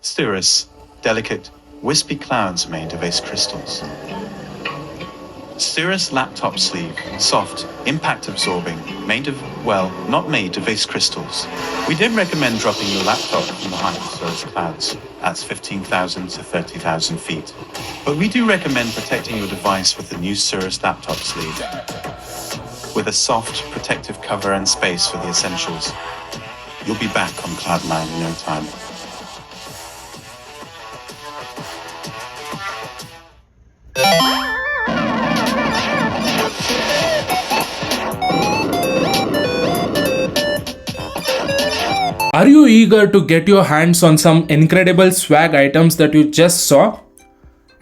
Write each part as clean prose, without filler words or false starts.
Cirrus, delicate, wispy clouds made of ice crystals. Cirrus laptop sleeve, soft, impact-absorbing, not made of ice crystals. We don't recommend dropping your laptop from the height of Cirrus clouds. That's 15,000 to 30,000 feet. But we do recommend protecting your device with the new Cirrus laptop sleeve, with a soft, protective cover and space for the essentials. You'll be back on Cloud9 in no time. Are you eager to get your hands on some incredible swag items that you just saw?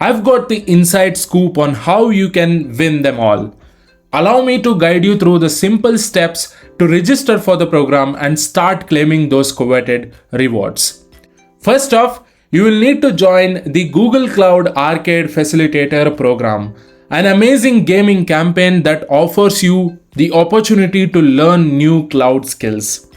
I've got the inside scoop on how you can win them all. Allow me to guide you through the simple steps to register for the program and start claiming those coveted rewards. First off, you will need to join the Google Cloud Arcade Facilitator program, an amazing gaming campaign that offers you the opportunity to learn new cloud skills.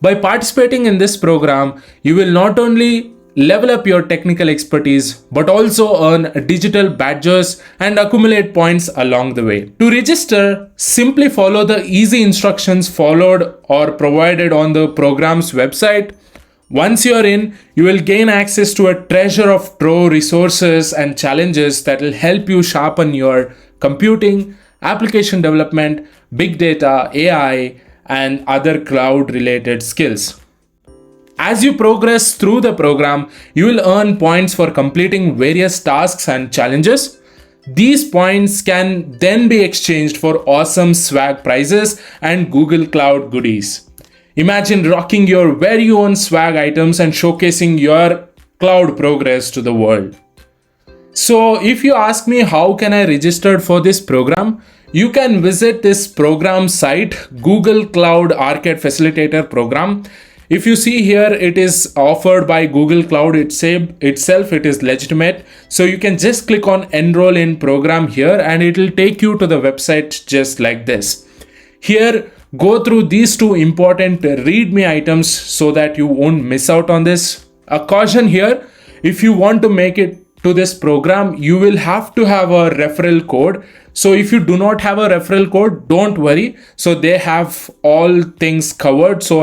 By participating in this program, you will not only level up your technical expertise, but also earn digital badges and accumulate points along the way. To register, simply follow the easy instructions followed or provided on the program's website. Once you're in, you will gain access to a treasure of trove resources and challenges that will help you sharpen your computing, application development, big data, AI, and other cloud-related skills. As you progress through the program, you will earn points for completing various tasks and challenges. These points can then be exchanged for awesome swag prizes and Google Cloud goodies. Imagine rocking your very own swag items and showcasing your cloud progress to the world. So if you ask me how can I register for this program, you can visit this program site, Google Cloud Arcade Facilitator program. If you see here, it is offered by Google Cloud itself, it is legitimate. So you can just click on enroll in program here and it will take you to the website just like this. Here, go through these two important README items so that you won't miss out on this. A caution here, if you want to make it to this program, you will have to have a referral code. So if you do not have a referral code, don't worry. So they have all things covered. So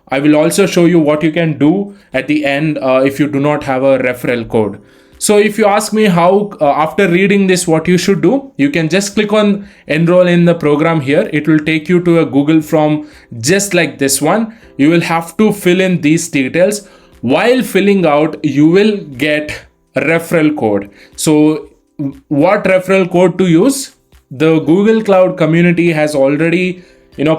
I will also show you what you can do at the end if you do not have a referral code. So if you ask me how, after reading this, what you should do, you can just click on enroll in the program here. It will take you to a Google form just like this one. You will have to fill in these details. While filling out, you will get a referral code. So what referral code to use? The Google Cloud community has already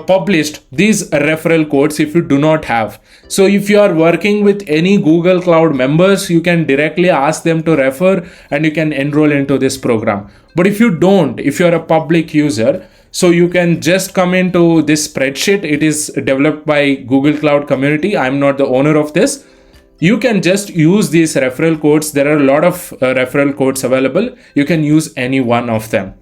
published these referral codes if you do not have. So if you are working with any Google Cloud members, you can directly ask them to refer and you can enroll into this program. But if you don't, if you're a public user, so you can just come into this spreadsheet. It is developed by Google Cloud community. I'm not the owner of this. You can just use these referral codes. There are a lot of referral codes available. You can use any one of them.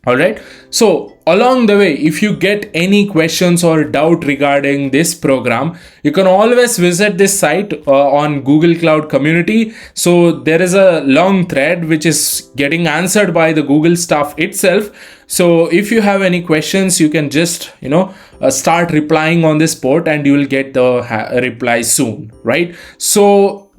All right. So along the way, if you get any questions or doubt regarding this program, you can always visit this site on Google Cloud community. So there is a long thread which is getting answered by the Google staff itself. So if you have any questions, you can just, start replying on this port and you will get the reply soon, right? So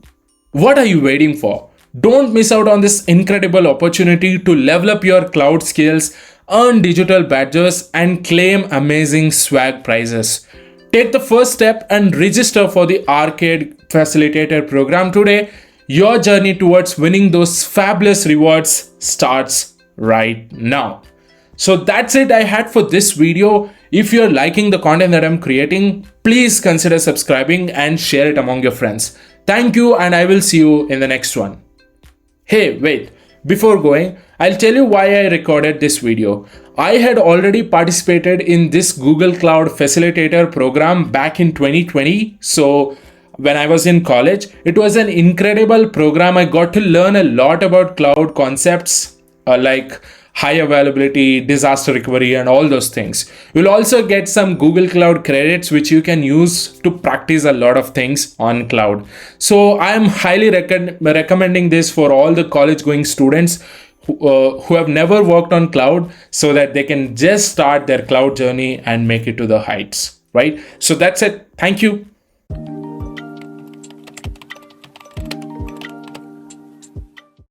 what are you waiting for? Don't miss out on this incredible opportunity to level up your cloud skills, earn digital badges, and claim amazing swag prizes. Take the first step and register for the Arcade Facilitator program today. Your journey towards winning those fabulous rewards starts right now. So that's it I had for this video. If you're liking the content that I'm creating, please consider subscribing and share it among your friends. Thank you, and I will see you in the next one. Hey, wait, before going, I'll tell you why I recorded this video. I had already participated in this Google Cloud Facilitator program back in 2020. So when I was in college, it was an incredible program. I got to learn a lot about cloud concepts like high availability, disaster recovery, and all those things. You'll also get some Google Cloud credits, which you can use to practice a lot of things on cloud. So I'm highly recommending this for all the college going students who have never worked on cloud, so that they can just start their cloud journey and make it to the heights, right? So that's it. Thank you.